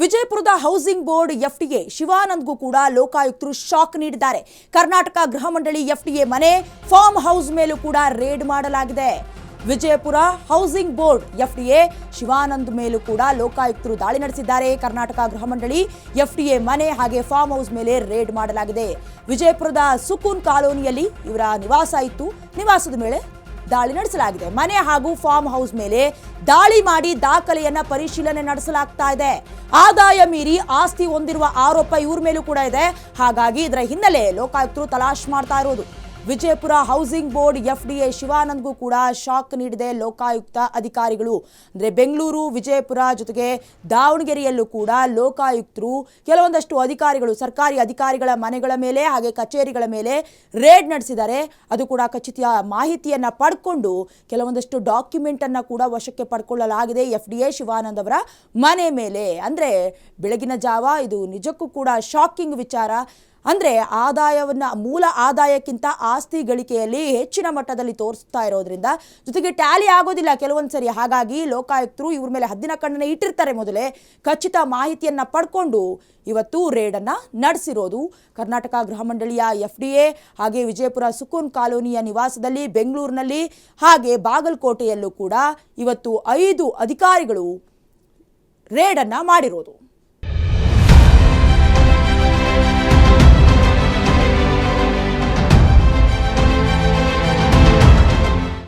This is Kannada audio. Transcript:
ವಿಜಯಪುರದ ಹೌಸಿಂಗ್ ಬೋರ್ಡ್ ಎಫ್ಟಿಎ ಶಿವಾನಂದ್ಗೂ ಕೂಡ ಲೋಕಾಯುಕ್ತರು ಶಾಕ್ ನೀಡಿದ್ದಾರೆ. ಕರ್ನಾಟಕ ಗೃಹ ಮಂಡಳಿ ಎಫ್ಟಿಎ ಮನೆ, ಫಾರ್ಮ್ ಹೌಸ್ ಮೇಲೂ ಕೂಡ ರೇಡ್ ಮಾಡಲಾಗಿದೆ. Vijayapura housing board FTA Shivanand ಮೇಲೂ ಕೂಡ ಲೋಕಾಯುಕ್ತರು ದಾಳಿ ನಡೆಸಿದ್ದಾರೆ. ಕರ್ನಾಟಕ ಗೃಹ ಮಂಡಳಿ ಎಫ್ಟಿಎ ಮನೆ ಹಾಗೆ ಫಾರ್ಮ್ ಹೌಸ್ ಮೇಲೆ ರೇಡ್ ಮಾಡಲಾಗಿದೆ. ವಿಜಯಪುರದ ಸುಕೂನ್ ಕಾಲೋನಿಯಲ್ಲಿ ಇವರ ನಿವಾಸ ಇತ್ತು. ನಿವಾಸದ ಮೇಲೆ ದಾಳಿ ನಡೆಸಲಾಗಿದೆ. ಮನೆ ಹಾಗೂ ಫಾರ್ಮ್ ಹೌಸ್ ಮೇಲೆ ದಾಳಿ ಮಾಡಿ ದಾಖಲೆಯನ್ನ ಪರಿಶೀಲನೆ ನಡೆಸಲಾಗ್ತಾ ಇದೆ. ಆದಾಯ ಮೀರಿ ಆಸ್ತಿ ಹೊಂದಿರುವ ಆರೋಪ ಇವ್ರ ಮೇಲೂ ಕೂಡ ಇದೆ. ಹಾಗಾಗಿ ಇದರ ಹಿನ್ನೆಲೆ ಲೋಕಾಯುಕ್ತರು ತಲಾಶ್ ಮಾಡ್ತಾ ಇರೋದು. ವಿಜಯಪುರ ಹೌಸಿಂಗ್ ಬೋರ್ಡ್ ಎಫ್ಡಿಎ ಶಿವಾನಂದ್ಗೂ ಕೂಡ ಶಾಕ್ ನೀಡಿದೆ ಲೋಕಾಯುಕ್ತ ಅಧಿಕಾರಿಗಳು. ಅಂದರೆ ಬೆಂಗಳೂರು, ವಿಜಯಪುರ ಜೊತೆಗೆ ದಾವಣಗೆರೆಯಲ್ಲೂ ಕೂಡ ಲೋಕಾಯುಕ್ತರು ಕೆಲವೊಂದಷ್ಟು ಅಧಿಕಾರಿಗಳು, ಸರ್ಕಾರಿ ಅಧಿಕಾರಿಗಳ ಮನೆಗಳ ಮೇಲೆ ಹಾಗೆ ಕಚೇರಿಗಳ ಮೇಲೆ ರೇಡ್ ನಡೆಸಿದ್ದಾರೆ. ಅದು ಕೂಡ ಖಚಿತ ಮಾಹಿತಿಯನ್ನು ಪಡ್ಕೊಂಡು ಕೆಲವೊಂದಷ್ಟು ಡಾಕ್ಯುಮೆಂಟ್ ಅನ್ನು ಕೂಡ ವಶಕ್ಕೆ ಪಡ್ಕೊಳ್ಳಲಾಗಿದೆ ಎಫ್ಡಿಎ ಶಿವಾನಂದ್ ಅವರ ಮನೆ ಮೇಲೆ. ಅಂದರೆ ಬೆಳಗಿನ ಜಾವ ಇದು ನಿಜಕ್ಕೂ ಕೂಡ ಶಾಕಿಂಗ್ ವಿಚಾರ. ಅಂದರೆ ಮೂಲ ಆದಾಯಕ್ಕಿಂತ ಆಸ್ತಿ ಗಳಿಕೆಯಲ್ಲಿ ಹೆಚ್ಚಿನ ಮಟ್ಟದಲ್ಲಿ ತೋರಿಸ್ತಾ ಇರೋದ್ರಿಂದ ಜೊತೆಗೆ ಟ್ಯಾಲಿ ಆಗೋದಿಲ್ಲ ಕೆಲವೊಂದು ಸರಿ. ಹಾಗಾಗಿ ಲೋಕಾಯುಕ್ತರು ಇವ್ರ ಮೇಲೆ ಹದ್ದಿನ ಕಣ್ಣನ್ನು ಇಟ್ಟಿರ್ತಾರೆ. ಮೊದಲೇ ಖಚಿತ ಮಾಹಿತಿಯನ್ನು ಪಡ್ಕೊಂಡು ಇವತ್ತು ರೇಡನ್ನು ನಡೆಸಿರೋದು. ಕರ್ನಾಟಕ ಗೃಹ ಮಂಡಳಿಯ ಎಫ್ಡಿಎ ಹಾಗೆ ವಿಜಯಪುರ ಸುಕೂನ್ ಕಾಲೋನಿಯ ನಿವಾಸದಲ್ಲಿ, ಬೆಂಗಳೂರಿನಲ್ಲಿ ಹಾಗೆ ಬಾಗಲಕೋಟೆಯಲ್ಲೂ ಕೂಡ ಇವತ್ತು 5 ಅಧಿಕಾರಿಗಳು ರೇಡನ್ನು ಮಾಡಿರೋದು.